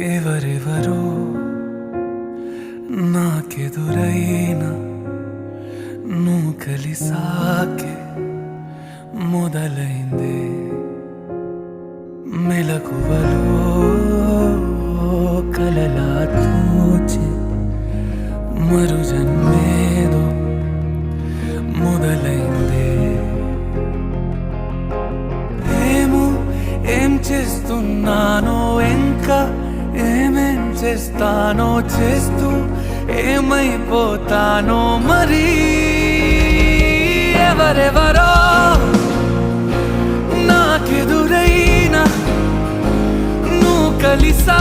ఎవరెవరో నాకెదురైనా నువ్వు కలిసాకే మొదలైందే మెలకువలో కలలా తోచే మరు జన్మేదో మొదలైందే ఏం చేస్తున్నానో ఇంకా ఏమేం చేస్తానో చేస్తూ ఏమైపోతానో మరి ఎవరెవరో నాకెదురైనా నువ్వు కలిసా